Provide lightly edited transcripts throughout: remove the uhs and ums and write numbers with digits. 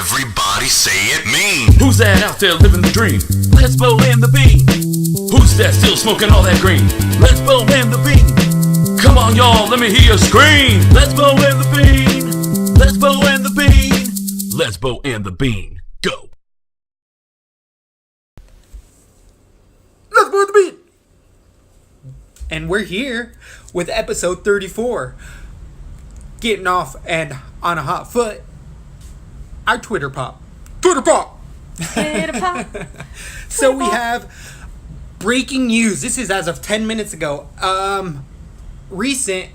Everybody say it mean. Who's that out there living the dream? Let's blow in the bean. Who's that still smoking all that green? Let's blow in the bean. Come on, y'all, let me hear you scream. Let's blow in the bean. Let's blow in the bean. Let's blow in the bean. Go. Let's blow in the bean. And we're here with episode 34. Getting off and on a hot foot. Our Twitter pop. Twitter pop! So we have breaking news. This is as of 10 minutes ago. Recent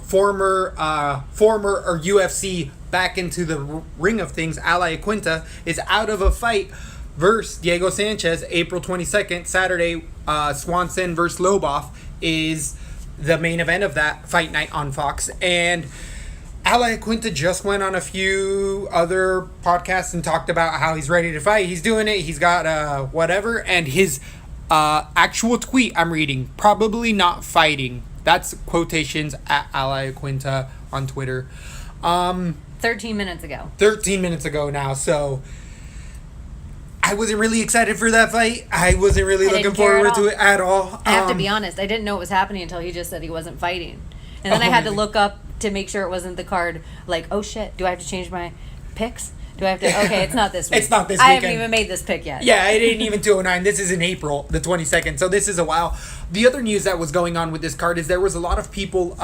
former or UFC back into the ring of things, Ally Quinta is out of a fight versus Diego Sanchez, April 22nd, Saturday. Swanson versus Lobov is the main event of that fight night on Fox. And Ally Quinta just went on a few other podcasts and talked about how he's ready to fight. He's doing it. He's got whatever. And his actual tweet I'm reading, probably not fighting. That's quotations at Ally Quinta on Twitter. 13 minutes ago. 13 minutes ago now. So I wasn't really excited for that fight. I wasn't really looking forward to it at all. I have to be honest. I didn't know what was happening until he just said he wasn't fighting. And then I had to look up to make sure it wasn't the card. Like, oh shit, do I have to change my picks? Do I have to? Okay, it's not this week. It's not this weekend. I weekend. haven't even made this pick yet. Yeah, it ain't even 209. This is in April, the 22nd. So this is a while. The other news that was going on with this card is there was a lot of people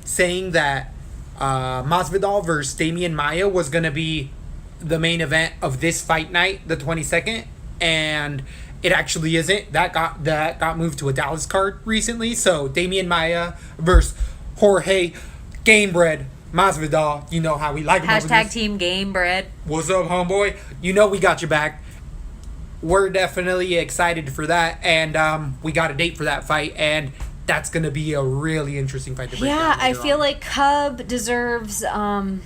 saying that Masvidal versus Damian Maia was going to be the main event of this fight night, the 22nd, and it actually isn't. That got moved to a Dallas card recently. So Damian Maia versus Jorge Gamebred Masvidal. You know how we like him. Hashtag Team Gamebred. What's up, homeboy? You know we got your back. We're definitely excited for that, and we got a date for that fight, and that's going to be a really interesting fight to break down. Yeah, I feel like Cub deserves the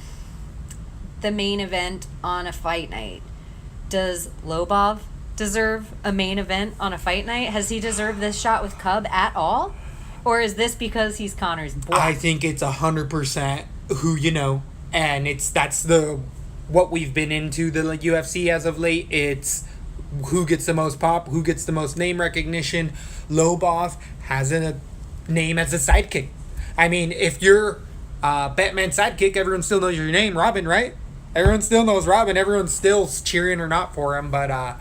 main event on a fight night. Does Lobov deserve a main event on a fight night? Has he deserved this shot with Cub at all? Or is this because he's Conor's boy? I think it's 100% who you know, and that's what we've been into the UFC as of late. It's who gets the most pop, who gets the most name recognition. Lobov has a name as a sidekick. I mean, if you're Batman's sidekick, everyone still knows your name, Robin, right? Everyone still knows Robin. Everyone's still cheering or not for him, but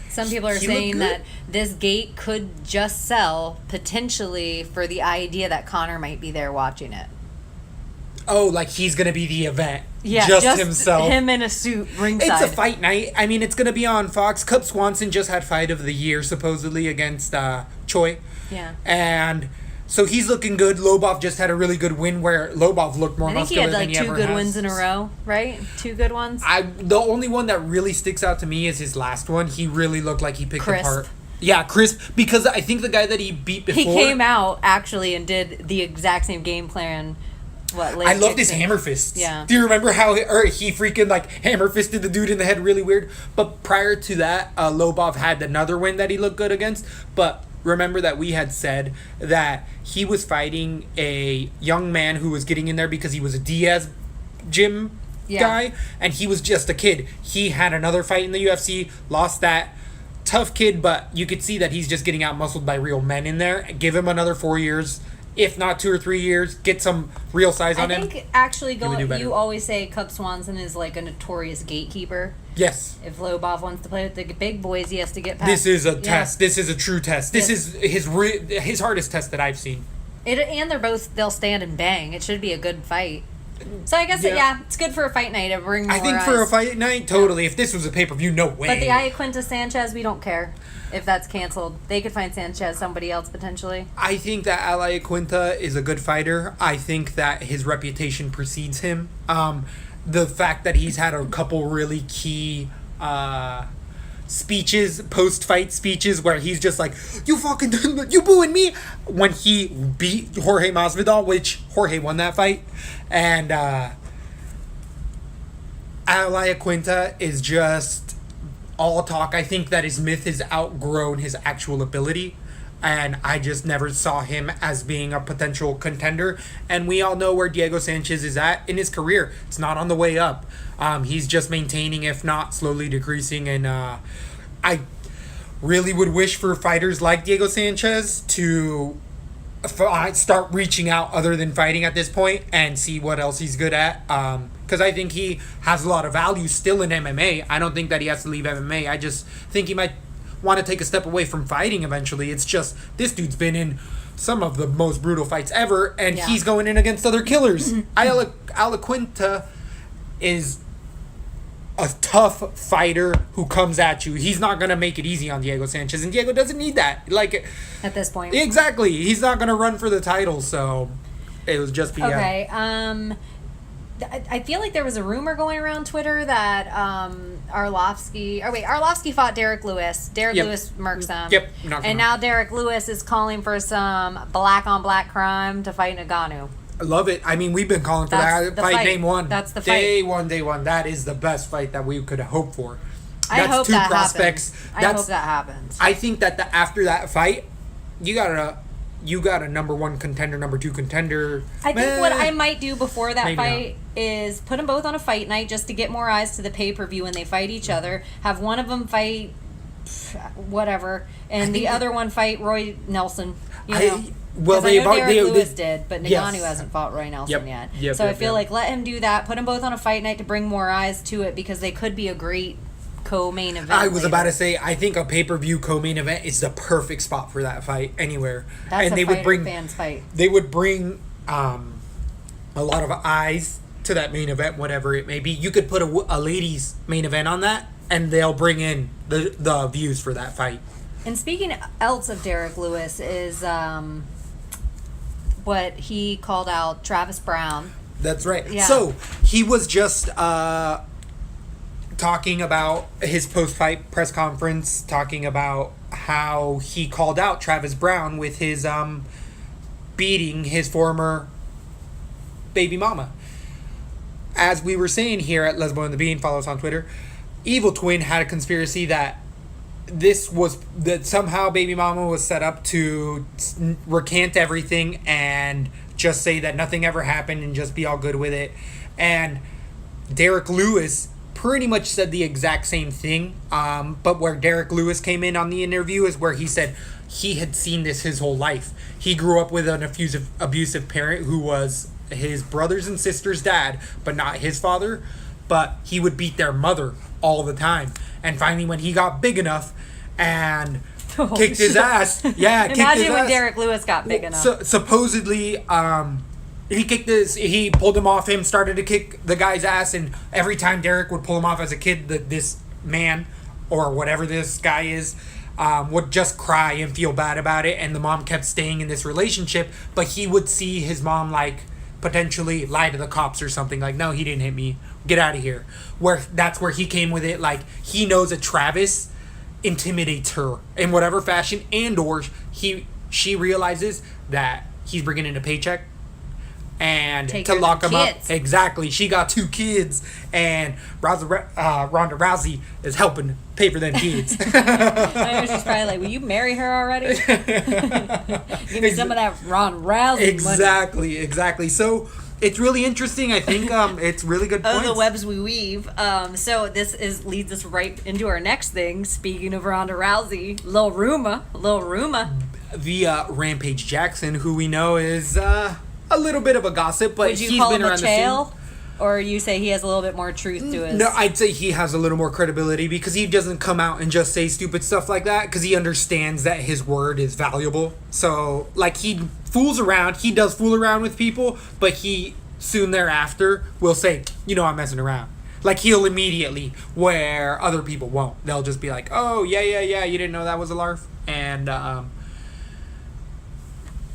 some people are saying that this gate could just sell potentially for the idea that Conor might be there watching it. Oh, like he's going to be the event. Yeah, just himself. Him in a suit ringside. It's a fight night. I mean, it's going to be on Fox. Cub Swanson just had fight of the year, supposedly, against Choi. Yeah. And so he's looking good. Lobov just had a really good win where Lobov looked more muscular than he ever has. I think he had 2 good wins in a row, right? 2 good ones? The only one that really sticks out to me is his last one. He really looked like he picked Crisp. apart. Yeah, crisp. Because I think the guy that he beat before... He came out, actually, and did the exact same game plan. I loved his hammer fists. Yeah. Do you remember how he freaking hammer fisted the dude in the head really weird? But prior to that, Lobov had another win that he looked good against. But remember that we had said that he was fighting a young man who was getting in there because he was a Diaz gym guy, and he was just a kid. He had another fight in the UFC, lost that. Tough kid, but you could see that he's just getting out-muscled by real men in there. Give him another 4 years. If not 2 or 3 years, get some real size on him. I think actually you always say Cub Swanson is like a notorious gatekeeper. Yes. If Lobov wants to play with the big boys, he has to get past. This is a test. This is a true test. This is his hardest test that I've seen. And they'll stand and bang. It should be a good fight. So I guess it's good for a fight night to bring more I think for a fight night, totally. If this was a pay-per-view, no way. But the Ally Quinta Sanchez, we don't care if that's canceled. They could find Sanchez somebody else potentially. I think that Ally Quinta is a good fighter. I think that his reputation precedes him. The fact that he's had a couple really key speeches, post-fight speeches, where he's just like, you booing me, when he beat Jorge Masvidal, which Jorge won that fight, and Ally Quinta is just all talk. I think that his myth has outgrown his actual ability. and I just never saw him as being a potential contender. And we all know where Diego Sanchez is at in his career. It's not on the way up. He's just maintaining, if not slowly decreasing. And I really would wish for fighters like Diego Sanchez to start reaching out other than fighting at this point and see what else he's good at. Because I think he has a lot of value still in MMA. I don't think that he has to leave MMA. I just think he might want to take a step away from fighting eventually. It's just, this dude's been in some of the most brutal fights ever, and he's going in against other killers. Alaquinta is a tough fighter who comes at you. He's not going to make it easy on Diego Sanchez, and Diego doesn't need that. Like, at this point. Exactly. He's not going to run for the title, so it was just... Okay, I feel like there was a rumor going around Twitter that Arlovsky fought Derek Lewis. Lewis murks him. Yep. And now Derek Lewis is calling for some black-on-black crime to fight Ngannou. I love it. I mean, we've been calling for that fight day one. That's the fight. Day one. That is the best fight that we could hope for. I hope two that prospects. happens. I hope that happens. I think that after that fight, you got a number one contender, number two contender. I think what I might do before that fight is put them both on a fight night just to get more eyes to the pay-per-view when they fight each other. Have one of them fight whatever, and the other one fight Roy Nelson. Derek Lewis did, but Ngannou hasn't fought Roy Nelson yet. So I feel like let him do that. Put them both on a fight night to bring more eyes to it, because they could be a great co-main event. I was about to say, I think a pay-per-view co-main event is the perfect spot for that fight anywhere. That's a fans fight. They would bring a lot of eyes to that main event, whatever it may be. You could put a ladies main event on that, and they'll bring in the views for that fight. And speaking else of Derek Lewis is what he called out Travis Brown. That's right. Yeah. So he was just talking about his post-fight press conference, talking about how he called out Travis Brown with his beating his former baby mama. As we were saying here at Lesbo and the Bean, follow us on Twitter, Evil Twin had a conspiracy that somehow baby mama was set up to recant everything and just say that nothing ever happened and just be all good with it. And Derek Lewis pretty much said the exact same thing, but where Derek Lewis came in on the interview is where he said he had seen this his whole life. He grew up with an abusive parent who was his brothers and sisters' dad, but not his father. But he would beat their mother all the time. And finally, when he got big enough and kicked his ass, imagine when Derek Lewis got big enough. Supposedly, he pulled him off him, started to kick the guy's ass, and every time Derek would pull him off as a kid, this man, or whatever this guy is, would just cry and feel bad about it, and the mom kept staying in this relationship, but he would see his mom, like, potentially lie to the cops or something, like, no, he didn't hit me, get out of here. That's where he came with it, like, he knows that Travis intimidates her in whatever fashion, and or she realizes that he's bringing in a paycheck, and to lock him up. Exactly. She got 2 kids, and Ronda Rousey is helping pay for them kids. I was just probably like, will you marry her already? Give me some of that Ronda Rousey money. Exactly. So it's really interesting. I think it's really good points. Oh, the webs we weave. So this leads us right into our next thing. Speaking of Ronda Rousey, Lil Ruma. The Rampage Jackson, who we know is a little bit of a gossip, but would you he's call been him around a the scene. tail? Or you say he has a little bit more truth to his... No, I'd say he has a little more credibility because he doesn't come out and just say stupid stuff like that because he understands that his word is valuable. So, like, he fools around. He does fool around with people, but he soon thereafter will say, I'm messing around. Like, he'll immediately, where other people won't. They'll just be like, oh, yeah, you didn't know that was a larf? And,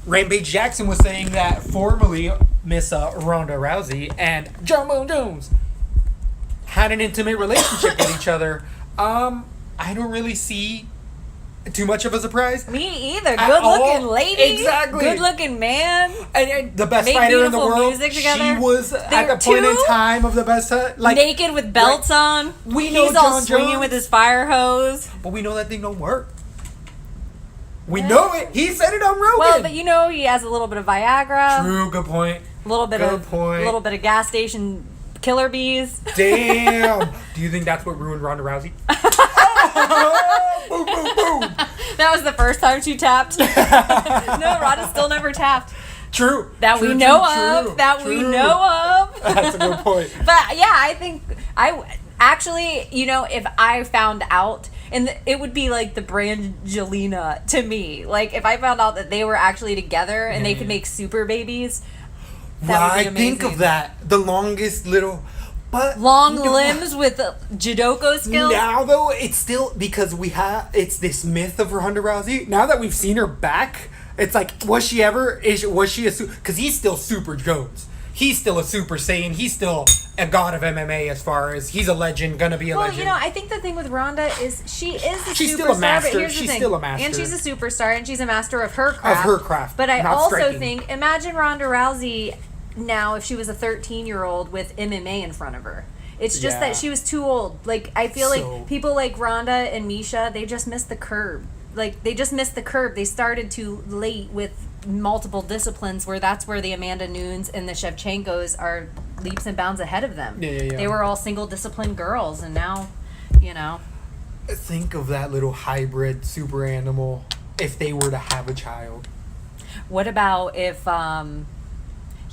Rampage Jackson was saying that formerly Miss Ronda Rousey and John Bone Jones had an intimate relationship with each other. I don't really see too much of a surprise. Me either. Good looking lady. Exactly. Good looking man. And the best fighter in the world. She was at the point in time of the best. Like naked with belts on. We know he's John all swinging Jones, with his fire hose. but we know that thing don't work. We know it. He said it on Rogan. Well, but you know he has a little bit of Viagra. True. Good point. A little bit of gas station killer bees. Damn. Do you think that's what ruined Ronda Rousey? Boom, boom, boom. That was the first time she tapped. No, Ronda still never tapped. True. That we know of. That's a good point. But yeah, I think actually, you know, if I found out, and it would be like the Brangelina to me. Like if I found out that they were actually together and they could make super babies. That would be amazing. Think of that. The longest little... But long limbs with judoka skills. Now though, it's still because it's this myth of Ronda Rousey. Now that we've seen her back, it's like was she a because he's still Super Jones. He's still a Super Saiyan. He's still a god of MMA as far as he's a legend, gonna be a legend. Well, you know, I think the thing with Ronda is she's she's superstar, still a master. but here's the She's thing. still a master. And she's a superstar and she's a master of her craft. But I also think imagine Ronda Rousey now if she was a 13-year-old with MMA in front of her. It's just that she was too old. Like I feel like people like Ronda and Misha, they just missed the curve. They started too late with multiple disciplines where that's where the Amanda Nunes and the Shevchenkos are leaps and bounds ahead of them. Yeah. They were all single discipline girls and now, you know. Think of that little hybrid super animal if they were to have a child. What about if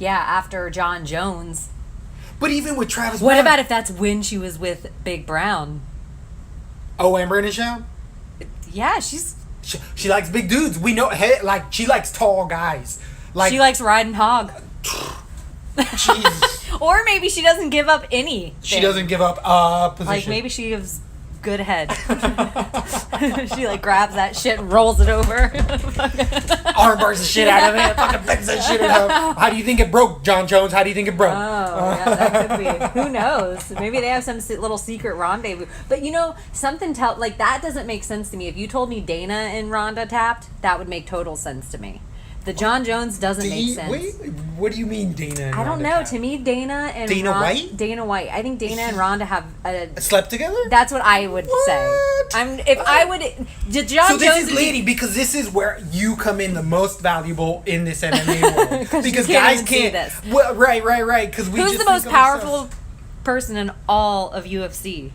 after John Jones. But even with Travis What Brown, about if that's when she was with Big Brown? Oh, and Brandon Shaw? Yeah, she likes big dudes. We know, like she likes tall guys. Like she likes riding hog. Jesus. Or maybe she doesn't give up any. She doesn't give up position. Like maybe she gives good head. She like grabs that shit and rolls it over. Armbars the shit out of it. Fucking fix that shit out. How do you think it broke, John Jones? How do you think it broke? Oh, yeah, that could be. Who knows? Maybe they have some little secret rendezvous. But you know, like that doesn't make sense to me. If you told me Dana and Ronda tapped, that would make total sense to me. The John Jones doesn't make sense. Wait, what do you mean Dana and I don't Ronda know. tapped? To me, Dana and White? Dana White. I think Dana and Ronda have slept together? That's what I would say. So this is lady because this is where you come in the most valuable in this MMA world. Because guys can't. This. Well, right. Because who's the most powerful person in all of UFC?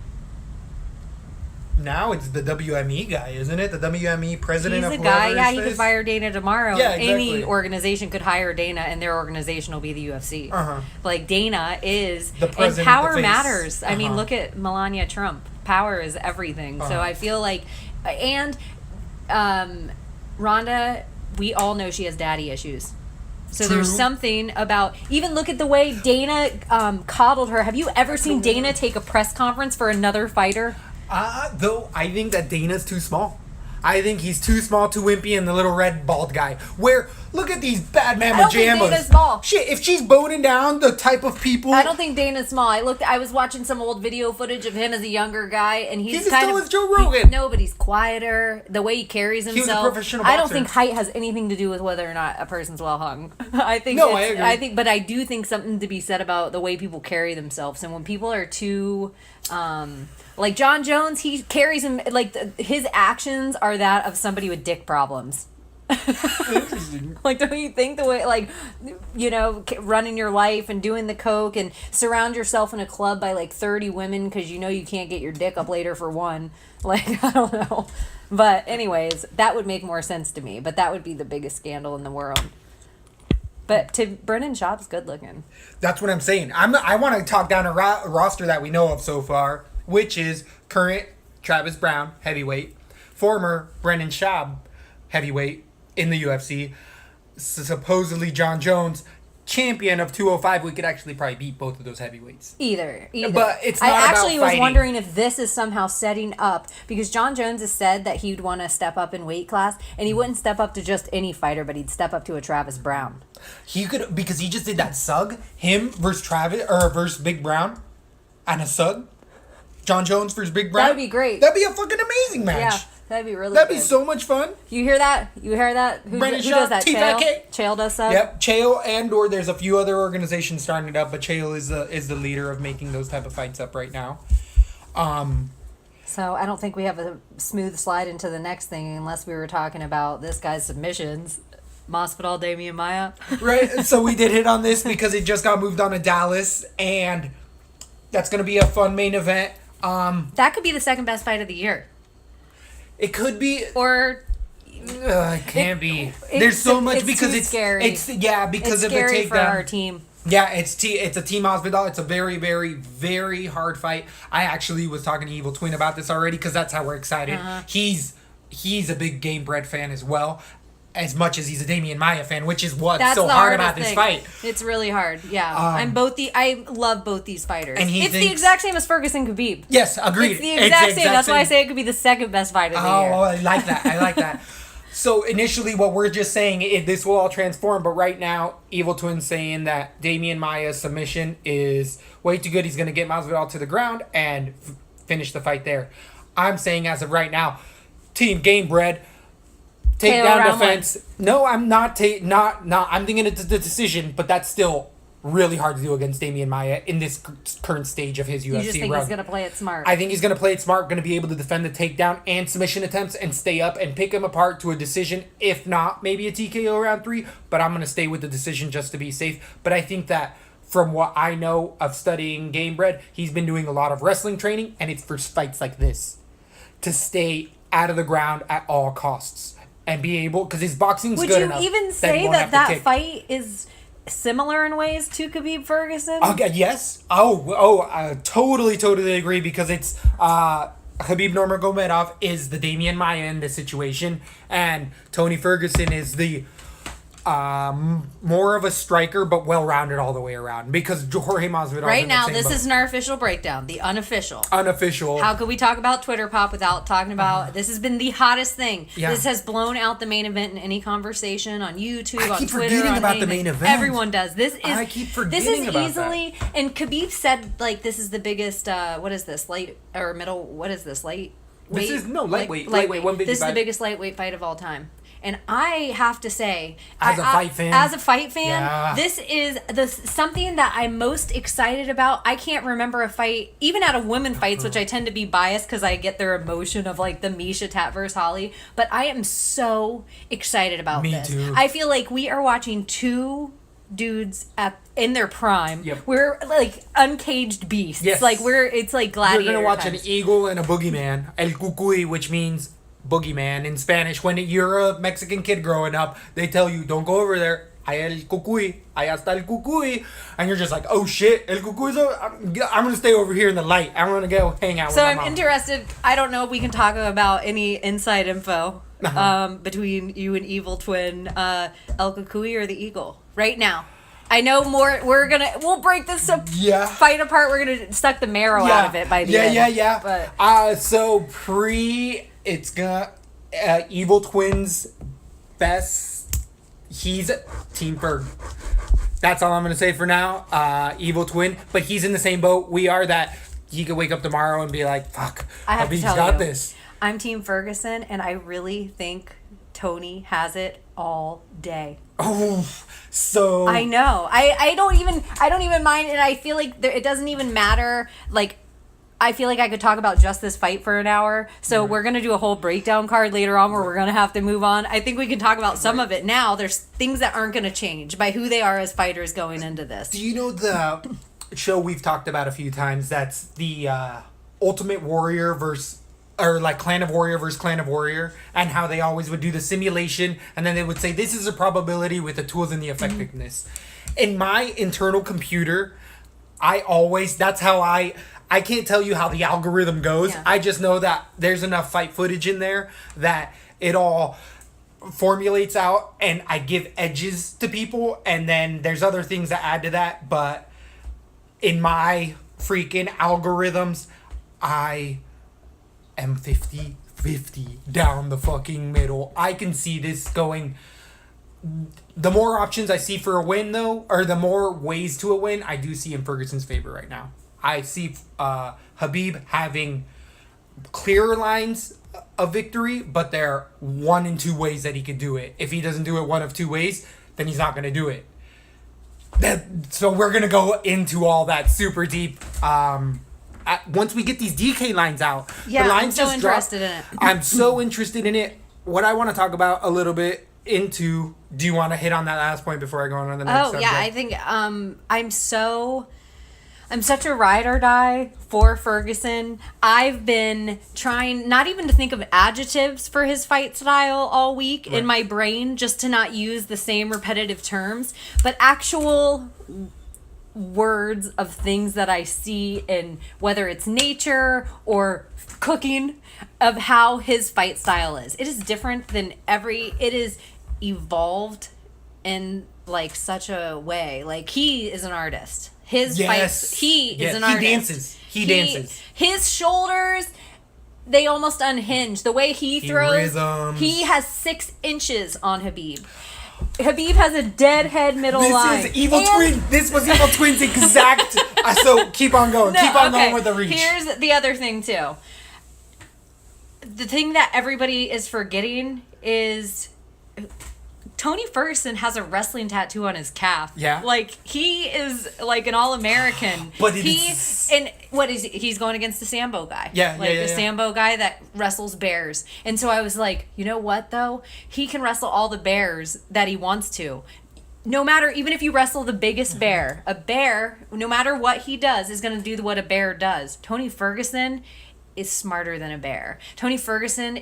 Now it's the WME guy, isn't it? The WME president. He's a guy. Yeah, he could fire Dana tomorrow. Yeah, exactly. Any organization could hire Dana, and their organization will be the UFC. Like Dana is the president. And power matters. I mean, look at Melania Trump. Power is everything. So I feel like, and Ronda, we all know she has daddy issues. So there's something about, even look at the way Dana coddled her. Have you ever seen Dana take a press conference for another fighter? Though I think that Dana's too small. I think he's too small, too wimpy, and the little red bald guy. Where, look at these bad mamma jambas. I don't think Dana's small. Shit, if she's boning down the type of people... I don't think Dana's small. I was watching some old video footage of him as a younger guy, and he's kind still of... as Joe Rogan. No, but he's quieter. The way he carries himself. He was a professional boxer. I don't think height has anything to do with whether or not a person's well hung. I agree. But I do think something to be said about the way people carry themselves. And when people are too... like John Jones, he carries him like his actions are that of somebody with dick problems. Interesting. Like, don't you think the way, like, you know, running your life and doing the coke and surround yourself in a club by like 30 women because you know you can't get your dick up later for one. Like, I don't know. But anyways, that would make more sense to me. But that would be the biggest scandal in the world. But Brennan Schaub's good looking. That's what I'm saying. I want to talk down a roster that we know of so far, which is current Travis Brown, heavyweight, former Brennan Schaub, heavyweight in the UFC, supposedly John Jones, champion of 205. We could actually probably beat both of those heavyweights. Either. But it's not I actually about was wondering if this is somehow setting up, because John Jones has said that he'd want to step up in weight class, and he wouldn't step up to just any fighter, but he'd step up to a Travis Brown. He could, because he just did that sug, him versus versus Big Brown, and a sug. John Jones versus Big Brown. That would be great. That'd be a fucking amazing match. Yeah, that'd be really That'd good. be so much fun. You hear that? Who does that? Chael does sub? Yep, Chael or there's a few other organizations starting it up, but Chael is the leader of making those type of fights up right now. So I don't think we have a smooth slide into the next thing unless we were talking about this guy's submissions. Masvidal, Damian Maia. Right, so we did hit on this because it just got moved on to Dallas, and that's going to be a fun main event. That could be the second best fight of the year. It could be, Or it can't be. There's so much because too it's scary. It's because It's of the scary takedown. for our team. Yeah, it's a Team Masvidal. It's a very, very, very hard fight. I actually was talking to Evil Twin about this already because that's how we're excited. He's a big Gamebred fan as well, as much as he's a Damian Maia fan, which is what's That's so the hard hardest about this thing. fight. It's really hard. Yeah, I love both these fighters. And it's the thinks- exact same as Ferguson Khabib. Yes, agreed. It's the exact same. That's why I say it could be the second best fight of the year. Oh, I like that. I like that. So initially, what we're just saying, this will all transform. But right now, Evil Twin's saying that Damian Maia's submission is way too good. He's going to get Masvidal to the ground and finish the fight there. I'm saying as of right now, Team Gamebred, takedown round defense. No, I'm not. I'm thinking it's the decision, but that's still really hard to do against Damian Maia in this current stage of his UFC You just think run. he's gonna play it smart. I think he's going to play it smart, going to be able to defend the takedown and submission attempts and stay up and pick him apart to a decision. If not, maybe a TKO round 3, but I'm going to stay with the decision just to be safe. But I think that from what I know of studying Gamebred, he's been doing a lot of wrestling training, and it's for fights like this. To stay out of the ground at all costs and be able, because his boxing's Would good you enough. even he say won't have that to kick. fight is similar in ways to Khabib Ferguson? Okay, yes. I totally agree because it's Khabib Nurmagomedov is the Damian Maia in this situation, and Tony Ferguson is the more of a striker but well-rounded all the way around because Jorge Masvidal. Right now, this isn't our official breakdown. The unofficial. unofficial. How could we talk about Twitter Pop without talking about this? Has been the hottest thing. Yeah. This has blown out the main event in any conversation on YouTube, on keep Twitter, forgetting on about the anything. main event. Everyone does. I keep This forgetting is about easily and Khabib said like this is the biggest. What is this light or middle? What is this light? This is lightweight. Lightweight. 155. This is the biggest lightweight fight of all time. And I have to say, As a fight fan, yeah. this is something that I'm most excited about. I can't remember a fight, even out of women fights, which I tend to be biased because I get their emotion of like the Misha Tat versus Holly. But I am so excited about Me this. too. I feel like we are watching two dudes in their prime. Yep. We're like uncaged beasts. Yes. Like it's like gladiator. You're gonna watch times. an eagle and a boogeyman, el cucuy, which means boogeyman in Spanish. When you're a Mexican kid growing up, they tell you don't go over there. Hay el cucuy, allá está el cucuy, and you're just like, oh shit, el cucuy's over. I'm gonna stay over here in the light. I'm gonna go hang out. So with my I'm mom. interested. I don't know if we can talk about any inside info between you and Evil Twin, El Cucuy or the Eagle right now. I know more. We'll break this fight apart. We're gonna suck the marrow out of it by the end. Yeah. But So it's gonna Evil Twin's best. He's Team Ferg. That's all I'm gonna say for now. Evil Twin, but he's in the same boat we are. That he could wake up tomorrow and be like, "Fuck, I have to Khabib's tell got you, this." I'm Team Ferguson, and I really think Tony has it all day. Oh, so I know. I don't even mind, and I feel like it doesn't even matter. Like, I feel like I could talk about just this fight for an hour. So we're gonna do a whole breakdown card later on where we're gonna have to move on. I think we can talk about some of it now. There's things that aren't gonna change by who they are as fighters going into this. Do you know the show we've talked about a few times? That's the Ultimate Warrior versus. Or like Clan of Warrior versus Clan of Warrior, and how they always would do the simulation, and then they would say this is a probability with the tools and the effectiveness. In my internal computer, that's how I can't tell you how the algorithm goes. Yeah. I just know that there's enough fight footage in there that it all formulates out, and I give edges to people, and then there's other things that add to that. But in my freaking algorithms, I am 50-50 down the fucking middle. I can see this going. The more options I see for a win, though, or the more ways to a win, I do see in Ferguson's favor right now. I see Khabib having clearer lines of victory, but there are 1 and 2 ways that he could do it. If he doesn't do it 1 of 2 ways, then he's not going to do it. So we're going to go into all that super deep. once we get these DK lines out, Yeah, the I'm lines so just drop. interested in it. I'm so interested in it. What I want to talk about a little bit into. Do you want to hit on that last point before I go on to the next subject? I think I'm such a ride or die for Ferguson. I've been trying not even to think of adjectives for his fight style all week in my brain, just to not use the same repetitive terms, but actual words of things that I see in, whether it's nature or cooking, of how his fight style is. It is different than it is evolved in like such a way. Like, he is an artist. His fights, he is an artist. He dances. His shoulders, they almost unhinge. The way he throws, rhythms. he has 6 inches on Khabib. Khabib has a dead head middle line. This is Evil Twin. This was Evil Twin's exact. So keep on going. Keep on going with the reach. Here's the other thing too. The thing that everybody is forgetting is Tony Ferguson has a wrestling tattoo on his calf. Yeah. Like, he is like an All-American. But he's going against the Sambo guy. Yeah, Like, yeah. the Sambo guy that wrestles bears. And so I was like, you know what, though? He can wrestle all the bears that he wants to. No matter, even if you wrestle the biggest bear, a bear, no matter what he does, is going to do what a bear does. Tony Ferguson is smarter than a bear. Tony Ferguson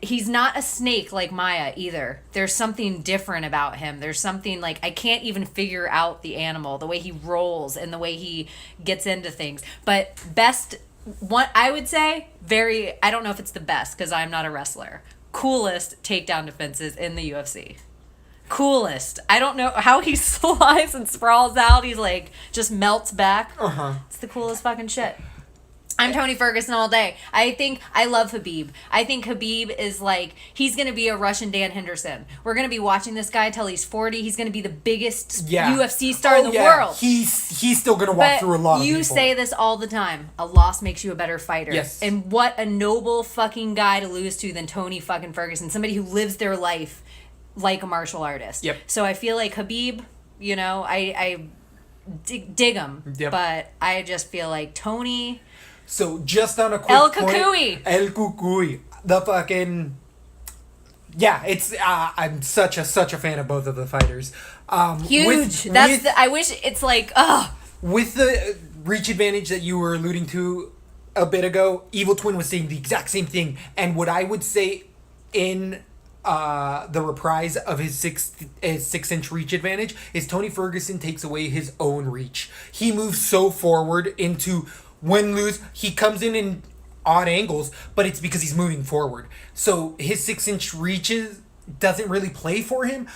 he's not a snake like Maya either. There's something different about him. There's something like, I can't even figure out the animal, the way he rolls and the way he gets into things. But best one, I would say, I don't know if it's the best because I'm not a wrestler. Coolest takedown defenses in the UFC. Coolest. I don't know how he slides and sprawls out. He's like, just melts back. It's the coolest fucking shit. I'm Tony Ferguson all day. I love Khabib. I think Khabib is like, he's going to be a Russian Dan Henderson. We're going to be watching this guy till he's 40. He's going to be the biggest UFC star in the world. He's still going to walk through a lot of people. You say this all the time. A loss makes you a better fighter. Yes. And what a noble fucking guy to lose to than Tony fucking Ferguson. Somebody who lives their life like a martial artist. Yep. So I feel like Khabib, I dig him. Yep. But I just feel like Tony... So just on a quick Cucuy. El Cucuy. The fucking... Yeah, it's... I'm such a fan of both of the fighters. Huge. I wish it's like... With the reach advantage that you were alluding to a bit ago, Evil Twin was saying the exact same thing. And what I would say in the reprise of his 6-inch reach advantage is Tony Ferguson takes away his own reach. He moves so forward into... Win-lose, he comes in odd angles, but it's because he's moving forward. So his 6-inch reaches doesn't really play for him,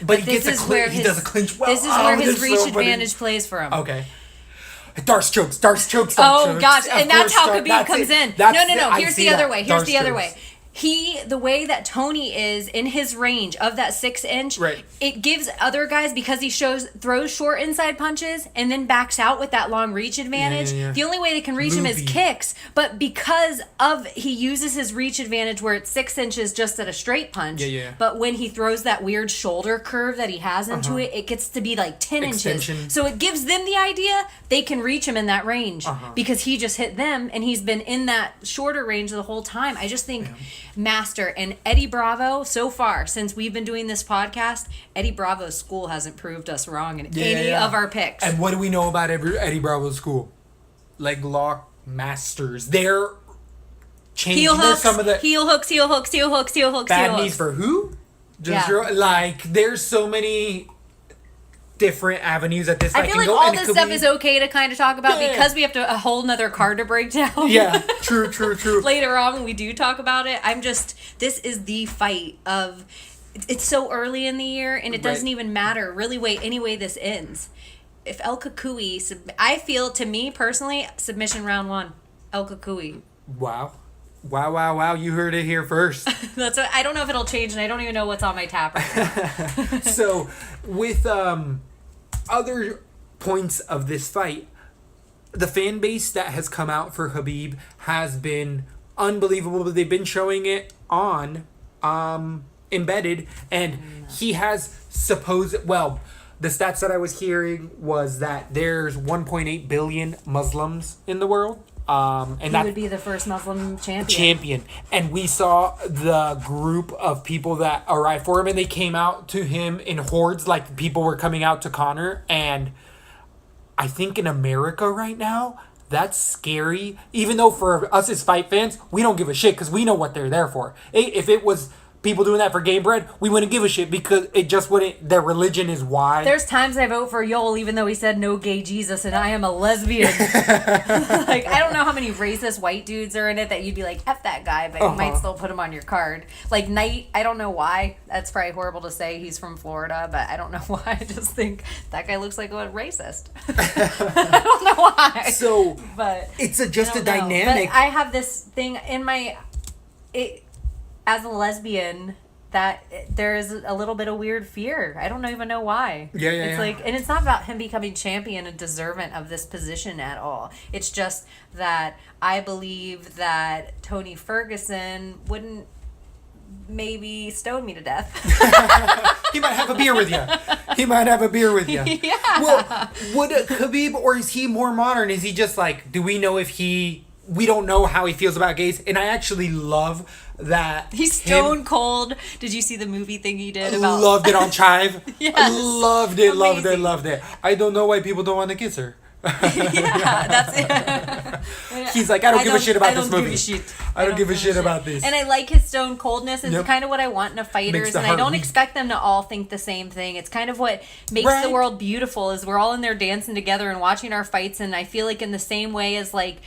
but he does a clinch well. This is where his reach advantage plays for him. Okay. Darce chokes. Oh, gosh, and that's how Khabib comes in. No. Here's the other way. The way that Tony is in his range of that 6-inch, right. It gives other guys, because he throws short inside punches and then backs out with that long reach advantage. Yeah. The only way they can reach him is kicks. But because he uses his reach advantage where it's 6 inches just at a straight punch. Yeah. But when he throws that weird shoulder curve that he has into it gets to be like 10 inches. So it gives them the idea they can reach him in that range because he just hit them and he's been in that shorter range the whole time. I just think... Master. And Eddie Bravo, so far since we've been doing this podcast, Eddie Bravo's school hasn't proved us wrong in any of our picks. And what do we know about Eddie Bravo's school? Leg lock masters. They're changing some of the heel hooks. Bad knees for who? There's so many different avenues that this I feel like all this stuff is okay to kind of talk about because we have a whole nother card to break down. Yeah, true. Later on when we do talk about it, this is the fight of, it's so early in the year and it doesn't even matter really any way this ends. If El Cucuy, I feel, to me personally, submission round 1, El Cucuy. Wow, you heard it here first. I don't know if it'll change and I don't even know what's on my tap right now. So, with other points of this fight, the fan base that has come out for Khabib has been unbelievable. They've been showing it on Embedded, and he has the stats that I was hearing was that there's 1.8 billion Muslims in the world. And He that would be the first Muslim champion. And we saw the group of people that arrived for him, and they came out to him in hordes, like people were coming out to Conor. And I think in America right now, that's scary. Even though for us as fight fans, we don't give a shit because we know what they're there for. If it was people doing that for Gamebred, we wouldn't give a shit because it just wouldn't. Their religion is why. There's times I vote for Yoel even though he said no gay Jesus and I am a lesbian. Like, I don't know how many racist white dudes are in it that you'd be like, F that guy, but you might still put him on your card. Like Knight, I don't know why. That's probably horrible to say. He's from Florida, but I don't know why. I just think that guy looks like a racist. I don't know why. So, but it's just a know. dynamic. But I have this thing in my... as a lesbian, that there's a little bit of weird fear. I don't even know why. It's like, and it's not about him becoming champion and deserving of this position at all. It's just that I believe that Tony Ferguson wouldn't maybe stone me to death. He might have a beer with you. Yeah. Well, would Khabib, or is he more modern? Is he just like, do we know if we don't know how he feels about gays? And I actually love that. He's stone cold. Did you see the movie thing he did about... Loved it on Chive. Yes. Loved it. I don't know why people don't want to kiss her. Yeah, that's it. He's like, I don't give a shit about this movie. I don't give a shit about this. And I like his stone coldness. It's kind of what I want in a fighters, and I don't expect them to all think the same thing. It's kind of what makes the world beautiful, is we're all in there dancing together and watching our fights, and I feel like in the same way as like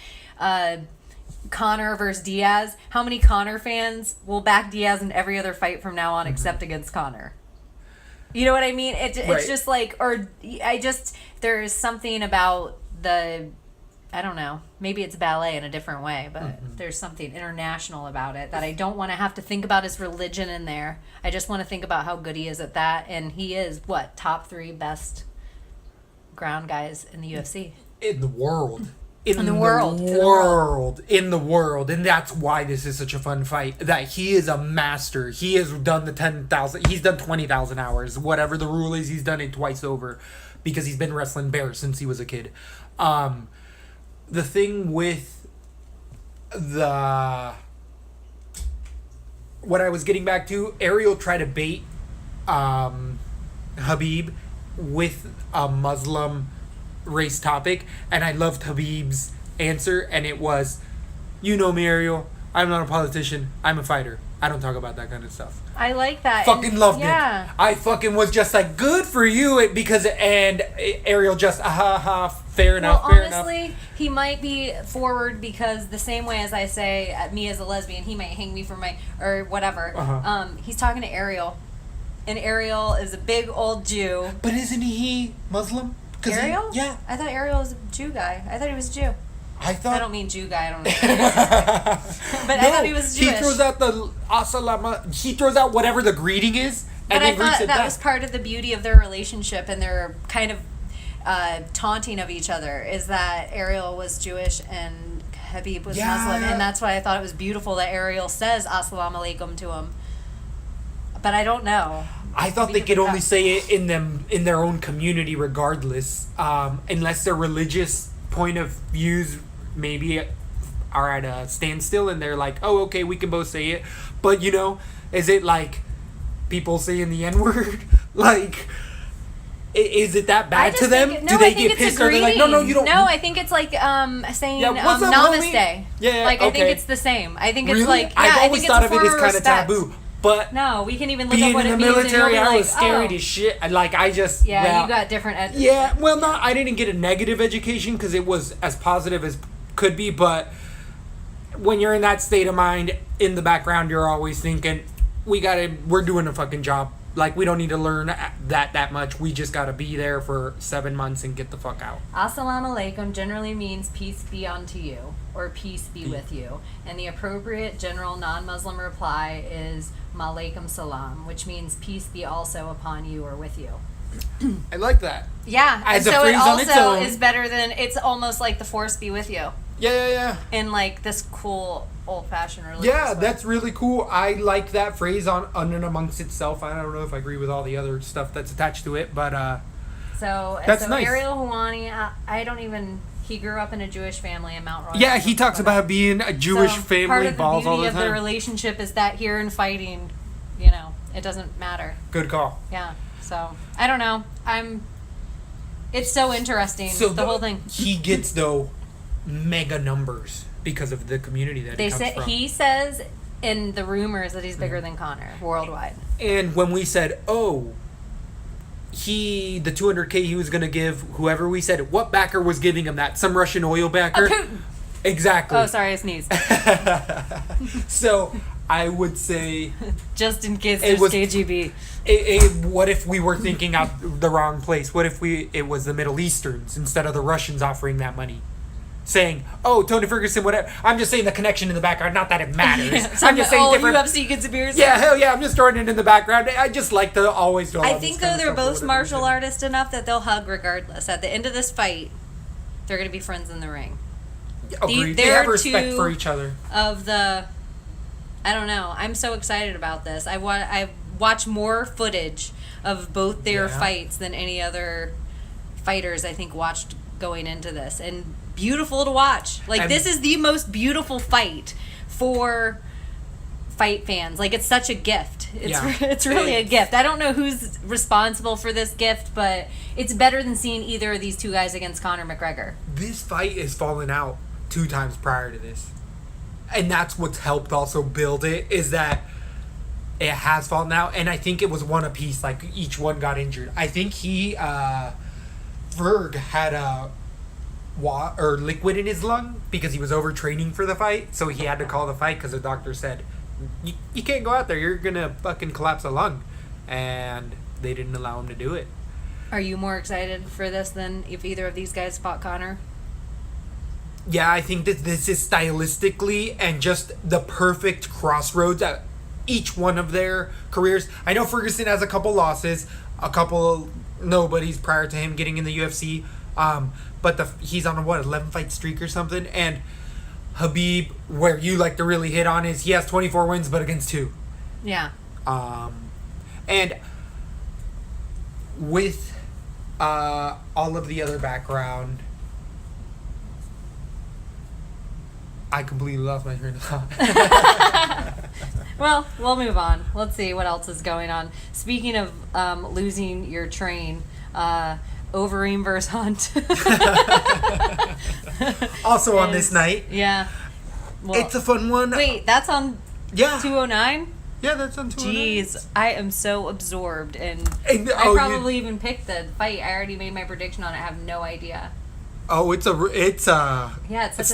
Conor versus Diaz, how many Conor fans will back Diaz in every other fight from now on except against Conor? You know what I mean? It's just like, there is something about I don't know, maybe it's ballet in a different way, but there's something international about it that I don't want to have to think about his religion in there. I just want to think about how good he is at that, and he is, top 3 best ground guys in the UFC. In the world. In the world. And that's why this is such a fun fight. That he is a master. He has done the 10,000. He's done 20,000 hours. Whatever the rule is, he's done it twice over. Because he's been wrestling bears since he was a kid. The thing with what I was getting back to, Ariel tried to bait Khabib with a Muslim race topic, and I loved Khabib's answer, and it was, you know me, Ariel, I'm not a politician, I'm a fighter. I don't talk about that kind of stuff. I like that. Fucking loved it. I fucking was just like, good for you, and Ariel just, fair enough. Honestly, he might be forward because the same way as I say, me as a lesbian, he might hang me for or whatever. He's talking to Ariel, and Ariel is a big old Jew. But isn't he Muslim? Ariel? Yeah. I thought Ariel was a Jew guy. I thought he was a Jew. I don't mean Jew guy. I don't know. But no, I thought he was Jewish. He throws out the asalama. He throws out whatever the greeting is. But I thought that was part of the beauty of their relationship and their kind of taunting of each other, is that Ariel was Jewish and Khabib was Muslim. And that's why I thought it was beautiful that Ariel says Assalamu alaikum to him. But I don't know. I thought they could only say it in their own community regardless, unless their religious point of views maybe are at a standstill and they're like, oh, okay, we can both say it. But, is it like people saying the N-word? Like, is it that bad to them? Do they get pissed? Or they're like, no, you don't. No, I think it's like saying what's up, namaste. Homie? Yeah, like, I think it's the same. I think it's like, I've always thought of it as kind of taboo. But no, we can even look up what it means. Being in the military, I was like, scared as shit. Like, I just... Yeah, you got different... I didn't get a negative education because it was as positive as could be, but when you're in that state of mind, in the background, you're always thinking, we're doing a fucking job. Like, we don't need to learn that much. We just gotta be there for 7 months and get the fuck out. Assalamu alaikum generally means peace be unto you, or peace be with you. And the appropriate general non-Muslim reply is Malaikum salam, which means peace be also upon you or with you. I like that. Yeah, As and a so phrase it on its also own. is better than, it's almost like the force be with you. Yeah. In like this cool old-fashioned religious Yeah, way. that's really cool. I like that phrase on and amongst itself. I don't know if I agree with all the other stuff that's attached to it, but That's nice. Ariel Helwani, I don't even. He grew up in a Jewish family in Mount Royal. Yeah, he talks about being a Jewish family, part of balls all the beauty of time. the relationship is that here in fighting, it doesn't matter. Good call. Yeah. So I don't know. It's so interesting. So the whole thing. He gets though mega numbers because of the community that he comes from. He says in the rumors that he's bigger than Conor worldwide. And when we said, the 200K he was going to give whoever, we said, what backer was giving him that? Some Russian oil backer? Putin. Exactly. Oh, sorry, I sneezed. So I would say, just in case there's KGB. What if we were thinking out the wrong place? What if it was the Middle Easterns instead of the Russians offering that money? Saying, Tony Ferguson, whatever. I'm just saying the connection in the background. Not that it matters. Yeah, I'm just saying different. UFC conspiracy. Yeah, hell yeah. I'm just throwing it in the background. I just like to always do all I think, though, they're both martial artists enough that they'll hug regardless. At the end of this fight, they're going to be friends in the ring. Agreed. They have respect for each other. I don't know. I'm so excited about this. I watched more footage of both their fights than any other fighters, I think, watched going into this. And beautiful to watch. This is the most beautiful fight for fight fans. It's such a gift. It's really a gift. I don't know who's responsible for this gift, but it's better than seeing either of these two guys against Conor McGregor. This fight has fallen out 2 times prior to this. And that's what's helped also build it, is that it has fallen out. And I think it was one apiece. Each one got injured. I think Berg had liquid in his lung because he was overtraining for the fight, so he had to call the fight because the doctor said you can't go out there, you're gonna fucking collapse a lung, and they didn't allow him to do it. Are you more excited for this than if either of these guys fought Conor? Yeah, I think that this is stylistically and just the perfect crossroads at each one of their careers. I know Ferguson has a couple losses, a couple nobodies prior to him getting in the UFC, but he's on a 11 fight streak or something. And Khabib, where you like to really hit on, is he has 24 wins but against 2. Yeah. And with all of the other background, I completely lost my train of thought. Well, we'll move on. Let's see what else is going on. Speaking of losing your train, Overeem versus Hunt. Also on this night. Yeah. Well, it's a fun one. Wait, that's on 209? Yeah, that's on 209. Jeez, I am so absorbed. And I probably even picked the fight. I already made my prediction on it. I have no idea. Oh, it's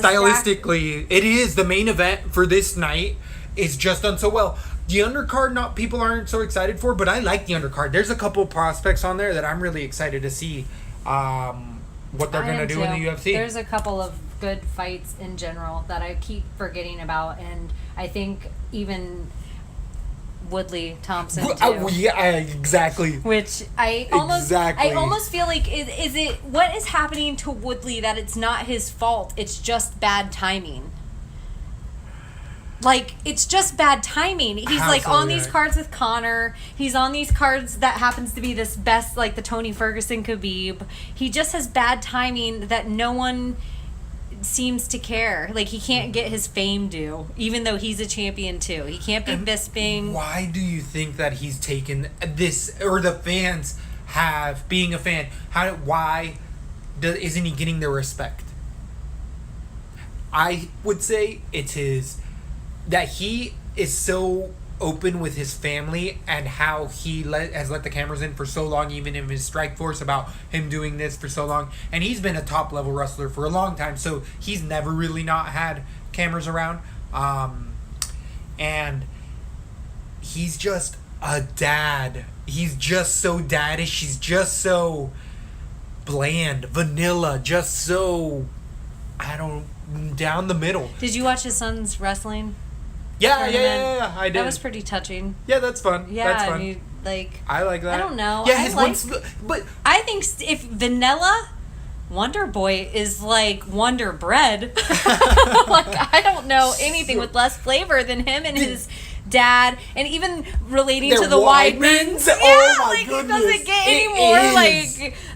stylistically, it is the main event for this night. It's just done so well. The undercard, people aren't so excited for, but I like the undercard. There's a couple prospects on there that I'm really excited to see what they're going to do in the UFC. There's a couple of good fights in general that I keep forgetting about, and I think even Woodley Thompson too. Yeah, exactly. Which I almost feel like is it what is happening to Woodley that it's not his fault? It's just bad timing. It's just bad timing. He's on these cards with Conor. He's on these cards that happens to be this best, the Tony Ferguson Khabib. He just has bad timing that no one seems to care. He can't get his fame due, even though he's a champion too. He can't be Bisping. Why do you think that he's taken this, or the fans have, being a fan, isn't he getting the respect? I would say it's that he is so open with his family and how he has let the cameras in for so long, even in his Strike Force, about him doing this for so long. And he's been a top level wrestler for a long time, so he's never really not had cameras around. And he's just a dad. He's just so daddish. He's just so bland, vanilla, just so, down the middle. Did you watch his son's wrestling? Yeah, I did. That was pretty touching. Yeah, that's fun. Yeah, that's fun. I mean, I like that. I don't know. Yeah, but I think if Vanilla Wonder Boy is Wonder Bread, I don't know anything with less flavor than him and his dad, and even relating They're to the Weidmans. Weidmans? Yeah, Oh my like goodness. it doesn't get any It more is.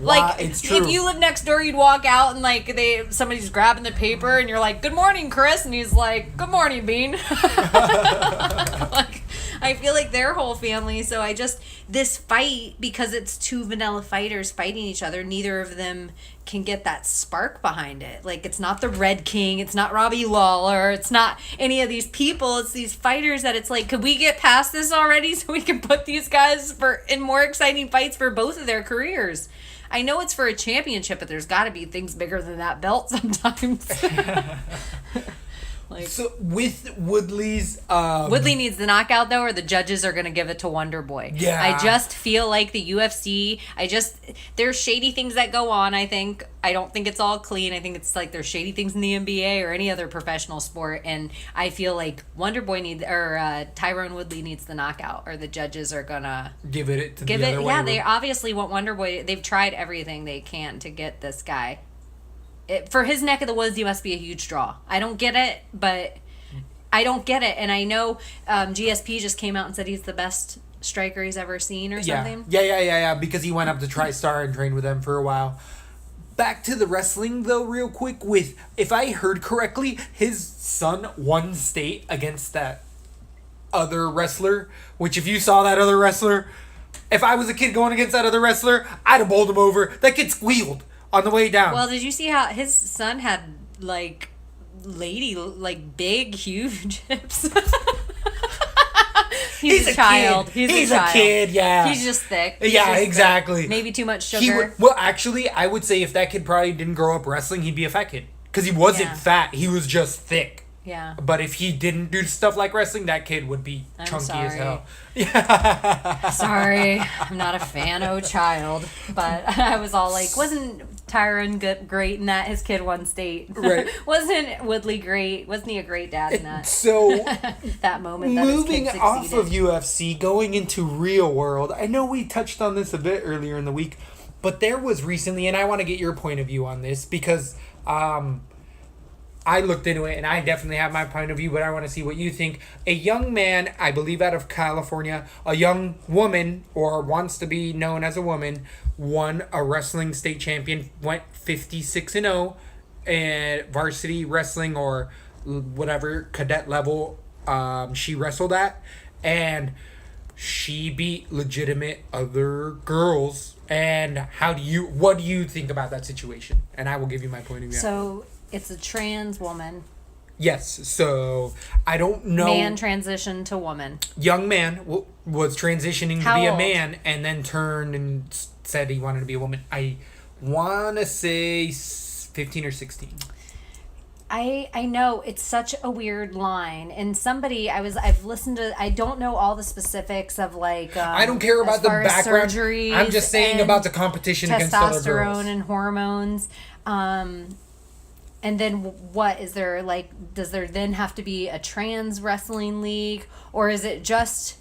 like It's true. if you live next door, you'd walk out and like somebody's grabbing the paper and you're like, "Good morning, Chris," and he's like, "Good morning, Bean." Like, I feel like their whole family. So this fight, because it's two vanilla fighters fighting each other, neither of them can get that spark behind it. Like, it's not the Red King, it's not Robbie Lawler, it's not any of these people, it's these fighters that it's like, could we get past this already so we can put these guys in more exciting fights for both of their careers? I know it's for a championship, but there's got to be things bigger than that belt sometimes. Like, So with Woodley's Woodley needs the knockout though, or the judges are gonna give it to Wonder Boy. Yeah. I just feel like the UFC. There's shady things that go on. I don't think it's all clean. I think it's like there's shady things in the NBA or any other professional sport, and I feel like Tyrone Woodley needs the knockout, or the judges are gonna give it to give the it. other way. Yeah, they obviously want Wonder Boy. They've tried everything they can to get this guy. For his neck of the woods, he must be a huge draw. I don't get it, but I don't get it. And I know GSP just came out and said he's the best striker he's ever seen or something. Yeah. Because he went up to TriStar and trained with them for a while. Back to the wrestling, though, real quick. If I heard correctly, his son won state against that other wrestler. Which, if you saw that other wrestler, if I was a kid going against that other wrestler, I'd have bowled him over. That kid squealed on the way down. Well, did you see how his son had big, huge hips? He's a child. He's a kid, yeah. He's just thick. Exactly. Thick. Maybe too much sugar. Actually, I would say if that kid probably didn't grow up wrestling, he'd be a fat kid. Because he wasn't fat. He was just thick. Yeah. But if he didn't do stuff like wrestling, that kid would be chunky as hell. Yeah. Sorry, I'm not a fan of child, but I was all like, wasn't Tyron great in that? His kid won state. Right. Wasn't Woodley great? Wasn't he a great dad in that? So, that moment that moving his kid off succeeded. of UFC, going into real world, I know we touched on this a bit earlier in the week, but there was recently, and I want to get your point of view on this, because I looked into it, and I definitely have my point of view, but I want to see what you think. A young man, I believe out of California, a young woman, or wants to be known as a woman, won a wrestling state champion, went 56-0 at varsity wrestling or whatever cadet level she wrestled at, and she beat legitimate other girls. And what do you think about that situation? And I will give you my point of view. So it's a trans woman. Yes, so I don't know. Man transitioned to woman. Young man was transitioning How to be old? a man and then turned and said he wanted to be a woman. I want to say 15 or 16. I know it's such a weird line, and I've listened to. I don't know all the specifics of like. I don't care about the background. Surgeries. I'm just saying about the competition against other girls. Testosterone and hormones. And then what is there like? Does there then have to be a trans wrestling league, or is it just?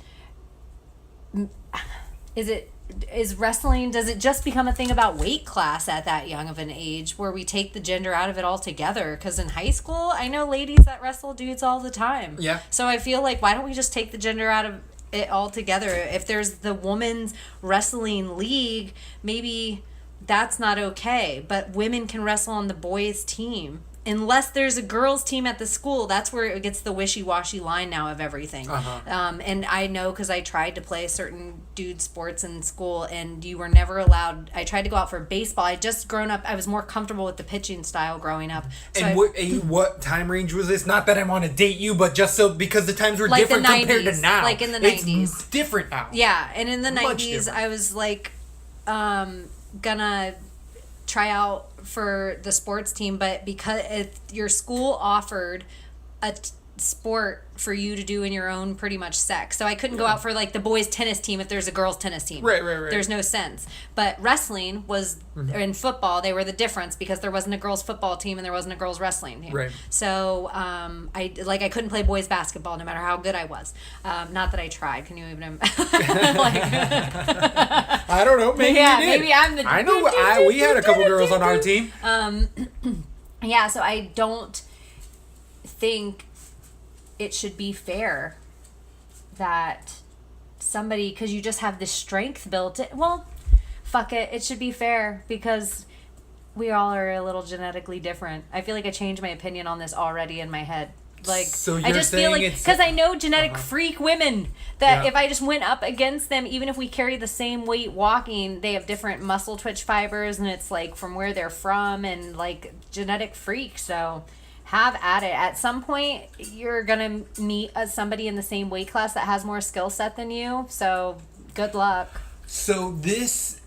Is wrestling, does it just become a thing about weight class at that young of an age where we take the gender out of it altogether? Because in high school, I know ladies that wrestle dudes all the time. Yeah. So I feel like, why don't we just take the gender out of it altogether? If there's the women's wrestling league, maybe that's not okay. But women can wrestle on the boys' team. Unless there's a girls' team at the school, that's where it gets the wishy-washy line now of everything. And I know because I tried to play certain dude sports in school, and you were never allowed. I tried to go out for baseball. I just grown up. I was more comfortable with the pitching style growing up. So And what time range was this? Not that I want to date you, but just so because the times were Like different the compared to 90s, now. like in the It's 90s. different now. Yeah, and in the Much 90s, different. I was like, gonna try out for the sports team, but because if your school offered a sport for you to do in your own pretty much sex, so I couldn't go out for like the boys tennis team if there's a girls tennis team. Right. There's no sense. But wrestling was in football, they were the difference because there wasn't a girls football team and there wasn't a girls wrestling team. Right. So I couldn't play boys basketball no matter how good I was. Not that I tried. Can you even I don't know. Maybe yeah, you did. maybe I'm the. I know. We had a couple girls on our team. Yeah, so I don't think it should be fair that somebody, because you just have this strength built in. Well, fuck it. It should be fair because we all are a little genetically different. I feel like I changed my opinion on this already in my head. Like, so I just feel like, because I know genetic freak women that if I just went up against them, even if we carry the same weight walking, they have different muscle twitch fibers, and it's like from where they're from, and like genetic freak. So have at it. At some point, you're gonna meet somebody in the same weight class that has more skill set than you. So good luck. So this.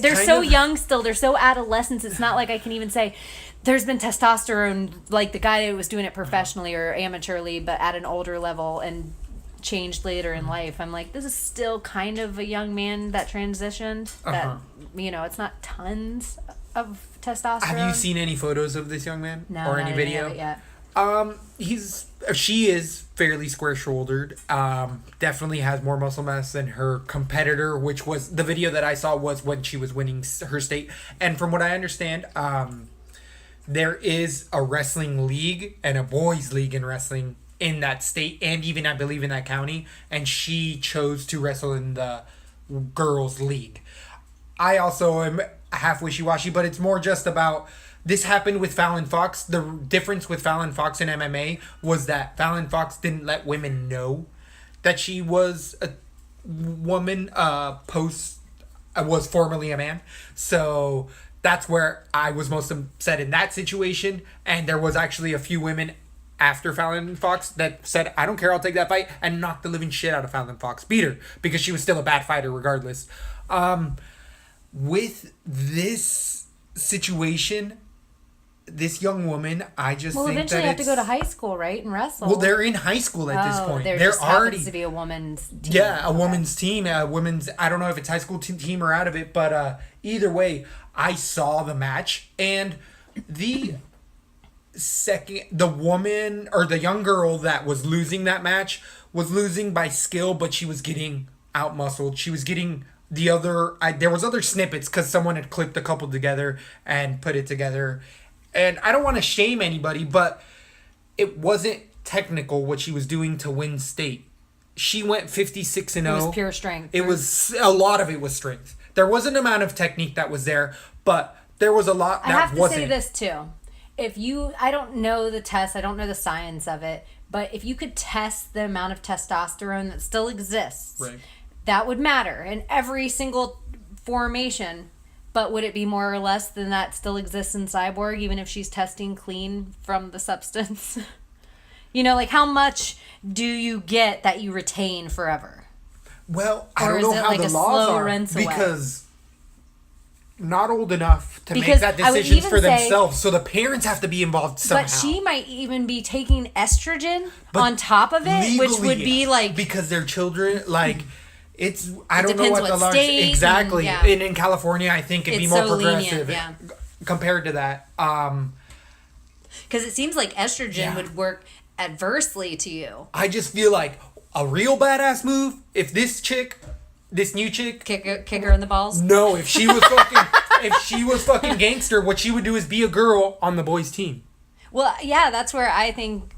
They're so young still. They're so adolescents. It's not like I can even say there's been testosterone, like the guy who was doing it professionally or amateurly, but at an older level and changed later in life. I'm like, this is still kind of a young man that transitioned. That, you know, it's not tons of testosterone. Have you seen any photos of this young man? No, or not any video? Of it yet. She is fairly square-shouldered. Definitely has more muscle mass than her competitor, which was the video that I saw was when she was winning her state. And from what I understand, there is a wrestling league and a boys league in wrestling in that state, and even I believe in that county. And she chose to wrestle in the girls league. I also am half wishy-washy, but it's more just about. This happened with Fallon Fox. The difference with Fallon Fox in MMA was that Fallon Fox didn't let women know that she was a woman, was formerly a man. So that's where I was most upset in that situation. And there was actually a few women after Fallon Fox that said, I don't care, I'll take that fight, and knocked the living shit out of Fallon Fox. Beat her, because she was still a bad fighter regardless. With this situation, this young woman, I just think that eventually you have to go to high school, right, and wrestle. Well, they're in high school at this point. There they're just already happens to be a woman's team. Yeah, a woman's team, a women's. I don't know if it's high school team or out of it, but either way, I saw the match, and the woman or the young girl that was losing that match was losing by skill, but she was getting out muscled. She was getting the other. There was other snippets because someone had clipped a couple together and put it together. And I don't want to shame anybody, but it wasn't technical what she was doing to win state. She went 56-0. It was pure strength. It was a lot of it was strength. There was an amount of technique that was there, but there was a lot that wasn't. I have to say this too. I don't know the test, I don't know the science of it, but if you could test the amount of testosterone that still exists, right, that would matter in every single formation. But would it be more or less than that still exists in Cyborg, even if she's testing clean from the substance? You know, like how much do you get that you retain forever? Well, I don't know how the laws are because not old enough to make that decision for themselves, so the parents have to be involved somehow. But she might even be taking estrogen on top of it, legally, which would be like because they're children, like. I don't know what the law is. Exactly. And, and in California, I think it'd be more progressive compared to that. Because it seems like estrogen would work adversely to you. I just feel like a real badass move, if this new chick... Kick her in the balls? No, if she was fucking gangster, what she would do is be a girl on the boys' team. Well, yeah, that's where I think,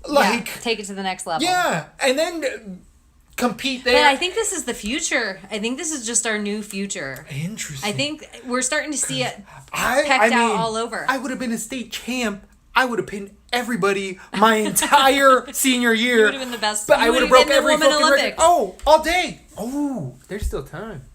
take it to the next level. Yeah, and then... compete there. But I think this is the future. I think this is just our new future. Interesting. I think we're starting to see it pecked out all over. I would have been a state champ. I would have pinned everybody my entire senior year. You would have been the best. But I would have broke every fucking record. Oh, all day. Oh, there's still time.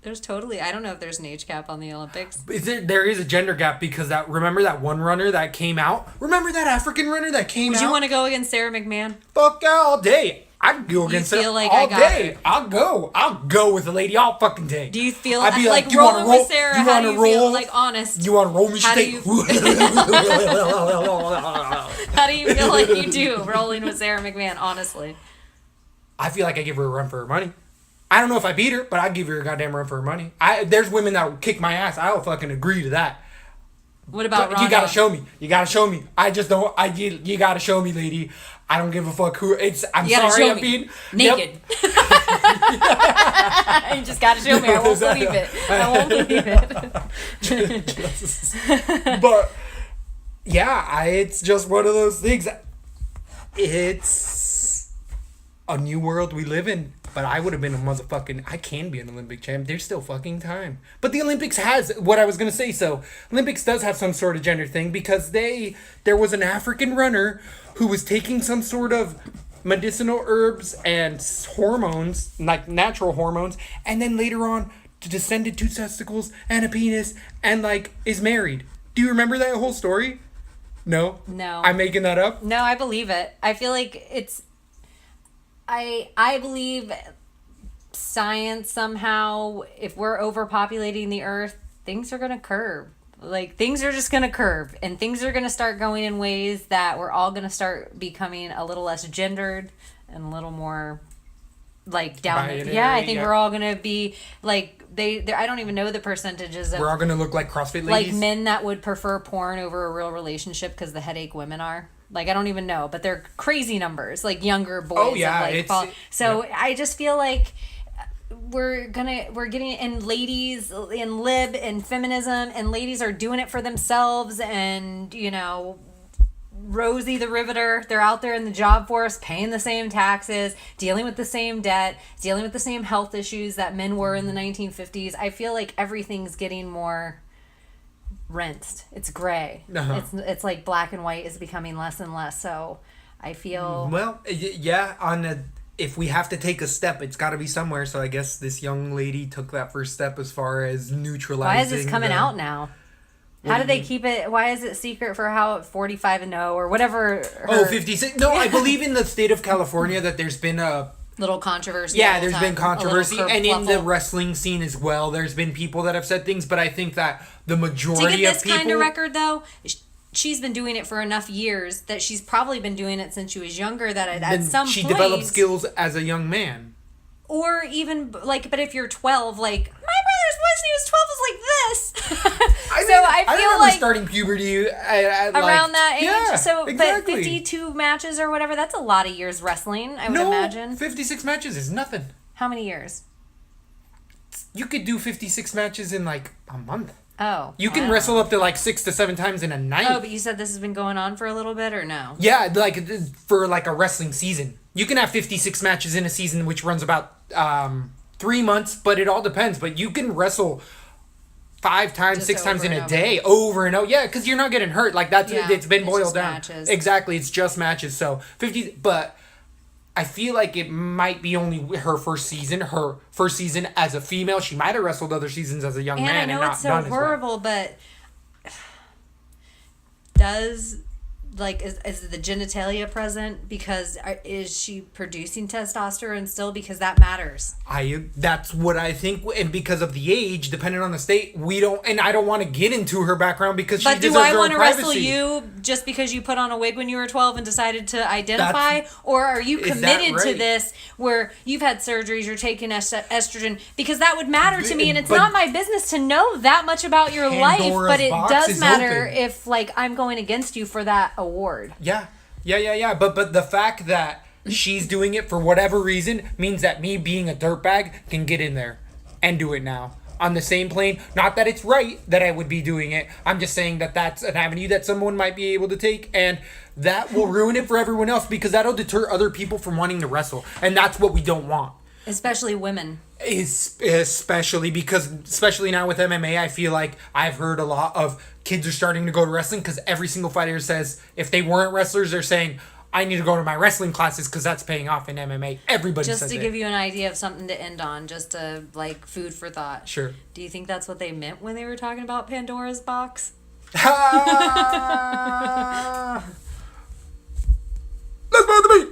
There's totally. I don't know if there's an age cap on the Olympics. There is a gender gap because remember that one runner that came out? Remember that African runner that came out? Would you want to go against Sarah McMahon? Fuck yeah, all day. I'd go against her all day. Her. I'll go with the lady all fucking day. Do you feel I'd be like you want to roll with Sarah? You want to roll? Feel, like honest. You want to roll me? How do you feel like you do rolling with Sarah McMahon? Honestly, I feel like I give her a run for her money. I don't know if I beat her, but I'd give her a goddamn run for her money. There's women that will kick my ass. I'll fucking agree to that. What about Ronda? You gotta show me. You gotta show me. I just don't. You gotta show me, lady. I don't give a fuck who it's. I'm sorry. I'm being naked. Yep. You just gotta show me. I won't believe it. I won't believe it. But yeah, it's just one of those things. It's a new world we live in. But I would have been a motherfucking... I can be an Olympic champ. There's still fucking time. But the Olympics has... What I was going to say, so... Olympics does have some sort of gender thing because there was an African runner who was taking some sort of medicinal herbs and hormones, like natural hormones, and then later on descended 2 testicles and a penis and, like, is married. Do you remember that whole story? No? No. I'm making that up? No, I believe it. I feel like it's... I believe science somehow, if we're overpopulating the earth, things are going to curve. Like, things are just going to curve. And things are going to start going in ways that we're all going to start becoming a little less gendered and a little more, like, down. Yeah, I think we're all going to be, like, I don't even know the percentages of... We're all going to look like CrossFit ladies? Like, men that would prefer porn over a real relationship because the headache women are. Like, I don't even know, but they're crazy numbers. Like, younger boys. Oh, yeah. I just feel like we're getting, and ladies in lib and feminism, and ladies are doing it for themselves, and, you know, Rosie the Riveter, they're out there in the job force, paying the same taxes, dealing with the same debt, dealing with the same health issues that men were in the 1950s. I feel like everything's getting more... rinsed. It's gray. Uh-huh. It's like black and white is becoming less and less. So I feel... Well, yeah, if we have to take a step, it's got to be somewhere. So I guess this young lady took that first step as far as neutralizing... Why is this coming out now? How do they keep it... Why is it secret for how 45 and 0 or whatever... 56... No, I believe in the state of California that there's been a... little controversy. Yeah, there's been controversy, and in the wrestling scene as well, there's been people that have said things, but I think that the majority of people... To get this kind of record, though, she's been doing it for enough years that she's probably been doing it since she was younger, that at some point... She developed skills as a young man. Or even, like, but if you're 12, like... My brother's voice when he was 12 was like this. I feel like starting puberty around that age. Yeah, so, exactly. But 52 matches or whatever, that's a lot of years wrestling, I would imagine. 56 matches is nothing. How many years? You could do 56 matches in, like, a month. Oh. You can wrestle up to, like, 6 to 7 times in a night. Oh, but you said this has been going on for a little bit, or no? Yeah, like, for, like, a wrestling season. You can have 56 matches in a season, which runs about 3 months, but it all depends. But you can wrestle 5 times, just 6 times in a day, over and over. Yeah, because you're not getting hurt. Like, it's been boiled down. Matches. Exactly, it's just matches. So 50, but I feel like it might be only her first season as a female. She might have wrestled other seasons as a young man, and not it's so done horrible, as well. but does... Like, is the genitalia present? Because is she producing testosterone still? Because that matters. That's what I think. And because of the age, depending on the state, we don't... And I don't want to get into her background because she deserves her own privacy. But do I want to wrestle you just because you put on a wig when you were 12 and decided to identify? Or are you committed to this where you've had surgeries, you're taking estrogen? Because that would matter to me. And it's not my business to know that much about your life. But it does matter if, like, I'm going against you for that award. Yeah. But the fact that she's doing it for whatever reason means that me being a dirtbag can get in there and do it now on the same plane. Not that it's right that I would be doing it. I'm just saying that that's an avenue that someone might be able to take, and that will ruin it for everyone else because that'll deter other people from wanting to wrestle, and that's what we don't want. Especially women. Especially now with MMA, I feel like I've heard a lot of kids are starting to go to wrestling because every single fighter says if they weren't wrestlers, they're saying, I need to go to my wrestling classes because that's paying off in MMA. Everybody says Just to give you an idea of something to end on, just to, like, food for thought. Sure. Do you think that's what they meant when they were talking about Pandora's box? Let's go to the beat!